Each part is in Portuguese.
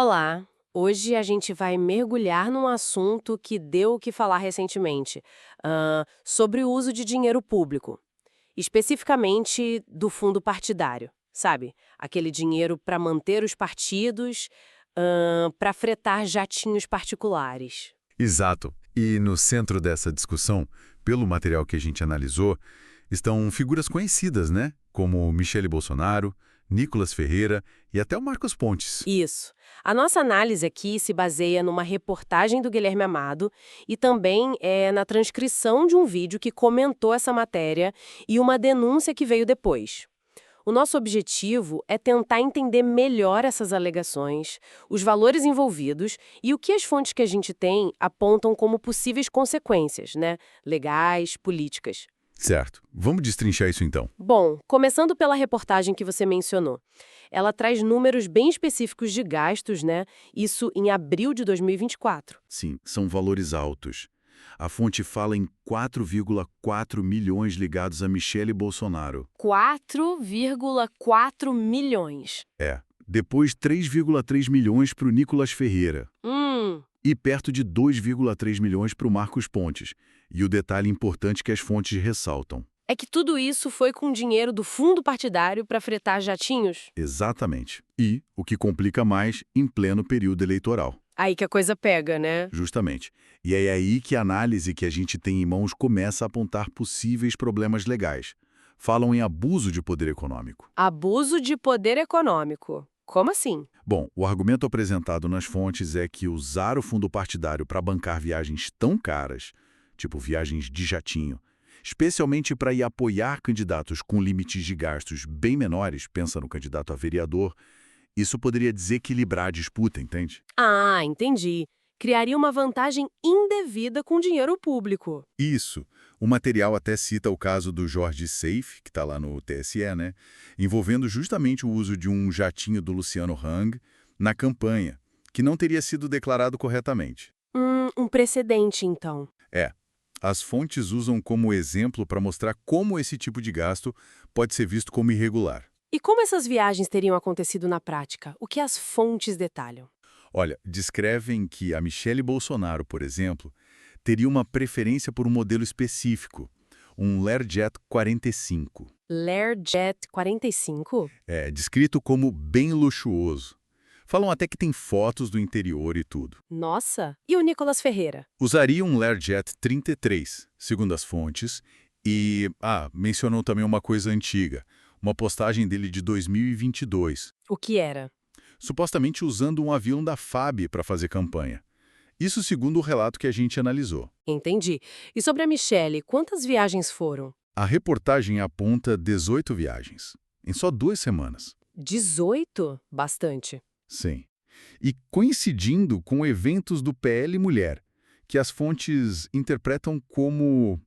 Olá! Hoje a gente vai mergulhar num assunto que deu o que falar recentemente, sobre o uso de dinheiro público, especificamente do fundo partidário, sabe? Aquele dinheiro para manter os partidos, para fretar jatinhos particulares. Exato. E no centro dessa discussão, pelo material que a gente analisou, estão figuras conhecidas, né? Como Michele Bolsonaro, Nicolas Ferreira e até o Marcos Pontes. Isso. A nossa análise aqui se baseia numa reportagem do Guilherme Amado e também na transcrição de um vídeo que comentou essa matéria e uma denúncia que veio depois. O nosso objetivo é tentar entender melhor essas alegações, os valores envolvidos e o que as fontes que a gente tem apontam como possíveis consequências, né? Legais, políticas. Certo. Vamos destrinchar isso então. Bom, começando pela reportagem que você mencionou. Ela traz números bem específicos de gastos, né? Isso em abril de 2024. Sim, são valores altos. A fonte fala em 4,4 milhões ligados a Michele Bolsonaro. 4,4 milhões. É. Depois 3,3 milhões para o Nicolas Ferreira. E perto de 2,3 milhões para o Marcos Pontes. E o detalhe importante que as fontes ressaltam. É que tudo isso foi com dinheiro do fundo partidário para fretar jatinhos? Exatamente. E, o que complica mais, em pleno período eleitoral. Aí que a coisa pega, né? Justamente. E é aí que a análise que a gente tem em mãos começa a apontar possíveis problemas legais. Falam em abuso de poder econômico. Abuso de poder econômico. Como assim? Bom, o argumento apresentado nas fontes é que usar o fundo partidário para bancar viagens tão caras, tipo viagens de jatinho, especialmente para ir apoiar candidatos com limites de gastos bem menores, pensa no candidato a vereador, isso poderia desequilibrar a disputa, entende? Ah, entendi. Criaria uma vantagem indevida com dinheiro público. Isso. O material até cita o caso do Jorge Seife, que está lá no TSE, né? Envolvendo justamente o uso de um jatinho do Luciano Hang na campanha, que não teria sido declarado corretamente. Um precedente, então. É. As fontes usam como exemplo para mostrar como esse tipo de gasto pode ser visto como irregular. E como essas viagens teriam acontecido na prática? O que as fontes detalham? Olha, descrevem que a Michele Bolsonaro, por exemplo, teria uma preferência por um modelo específico, um Learjet 45. Learjet 45? É descrito como bem luxuoso. Falam até que tem fotos do interior e tudo. Nossa! E o Nicolas Ferreira? Usaria um Learjet 33, segundo as fontes, e, mencionou também uma coisa antiga, uma postagem dele de 2022, O que era? supostamente usando um avião da FAB para fazer campanha. Isso segundo o relato que a gente analisou. Entendi. E sobre a Michelle, quantas viagens foram? A reportagem aponta 18 viagens, em só 2 semanas. 18? Bastante. Sim. E coincidindo com eventos do PL Mulher, que as fontes interpretam como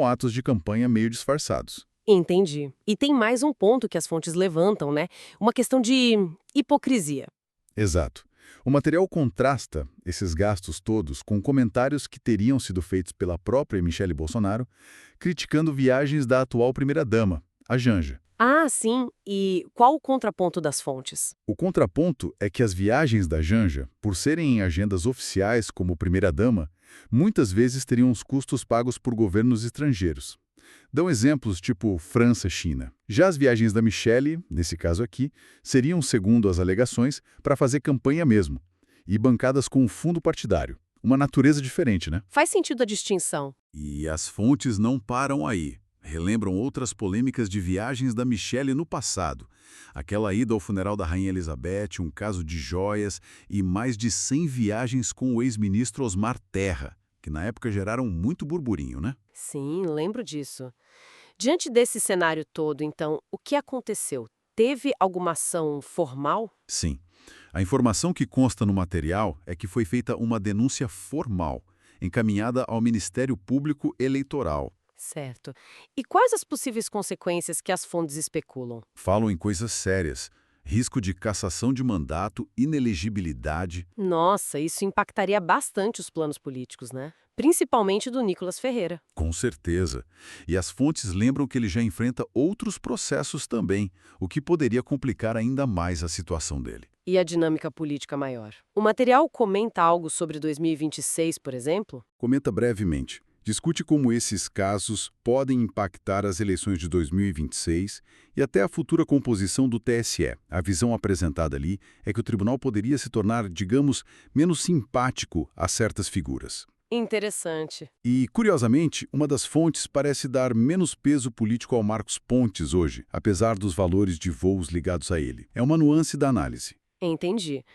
atos de campanha meio disfarçados. Entendi. E tem mais um ponto que as fontes levantam, né? Uma questão de hipocrisia. Exato. O material contrasta esses gastos todos com comentários que teriam sido feitos pela própria Michele Bolsonaro, criticando viagens da atual primeira-dama, a Janja. Ah, sim. E qual o contraponto das fontes? O contraponto é que as viagens da Janja, por serem em agendas oficiais como primeira-dama, muitas vezes teriam os custos pagos por governos estrangeiros. Dão exemplos tipo França, China. Já as viagens da Michele, nesse caso aqui, seriam, segundo as alegações, para fazer campanha mesmo, e bancadas com um fundo partidário. Uma natureza diferente, né? Faz sentido a distinção. E as fontes não param aí. Relembram outras polêmicas de viagens da Michele no passado. Aquela ida ao funeral da Rainha Elizabeth, um caso de joias e mais de 100 viagens com o ex-ministro Osmar Terra, que na época geraram muito burburinho, né? Sim, lembro disso. Diante desse cenário todo, então, o que aconteceu? Teve alguma ação formal? Sim. A informação que consta no material é que foi feita uma denúncia formal, encaminhada ao Ministério Público Eleitoral. Certo. E quais as possíveis consequências que as fontes especulam? Falam em coisas sérias. Risco de cassação de mandato, inelegibilidade. Nossa, isso impactaria bastante os planos políticos, né? Principalmente do Nicolas Ferreira. Com certeza. E as fontes lembram que ele já enfrenta outros processos também, o que poderia complicar ainda mais a situação dele. E a dinâmica política maior. O material comenta algo sobre 2026, por exemplo? Comenta brevemente. Discute como esses casos podem impactar as eleições de 2026 e até a futura composição do TSE. A visão apresentada ali é que o tribunal poderia se tornar, digamos, menos simpático a certas figuras. Interessante. E, curiosamente, uma das fontes parece dar menos peso político ao Marcos Pontes hoje, apesar dos valores de voos ligados a ele. É uma nuance da análise. Entendi.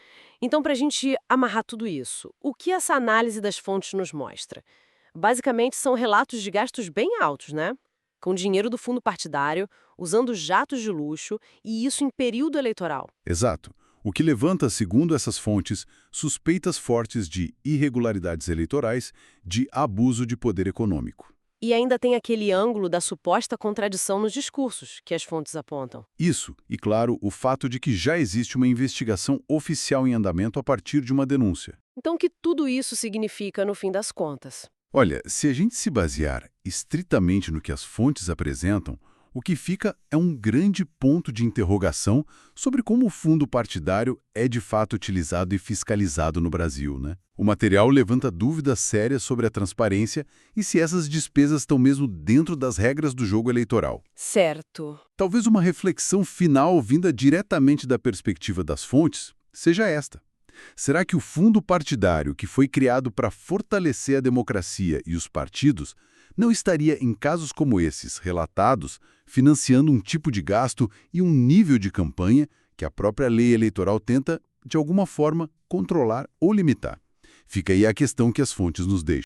Então, para a gente amarrar tudo isso, o que essa análise das fontes nos mostra? Basicamente, são relatos de gastos bem altos, né? Com dinheiro do fundo partidário, usando jatos de luxo, e isso em período eleitoral. Exato. O que levanta, segundo essas fontes, suspeitas fortes de irregularidades eleitorais, de abuso de poder econômico. E ainda tem aquele ângulo da suposta contradição nos discursos, que as fontes apontam. Isso, e claro, o fato de que já existe uma investigação oficial em andamento a partir de uma denúncia. Então, o que tudo isso significa no fim das contas? Olha, se a gente se basear estritamente no que as fontes apresentam, o que fica é um grande ponto de interrogação sobre como o fundo partidário é de fato utilizado e fiscalizado no Brasil, né? O material levanta dúvidas sérias sobre a transparência e se essas despesas estão mesmo dentro das regras do jogo eleitoral. Certo. Talvez uma reflexão final vinda diretamente da perspectiva das fontes seja esta. Será que o fundo partidário, que foi criado para fortalecer a democracia e os partidos, não estaria, em casos como esses relatados, financiando um tipo de gasto e um nível de campanha que a própria lei eleitoral tenta, de alguma forma, controlar ou limitar? Fica aí a questão que as fontes nos deixam.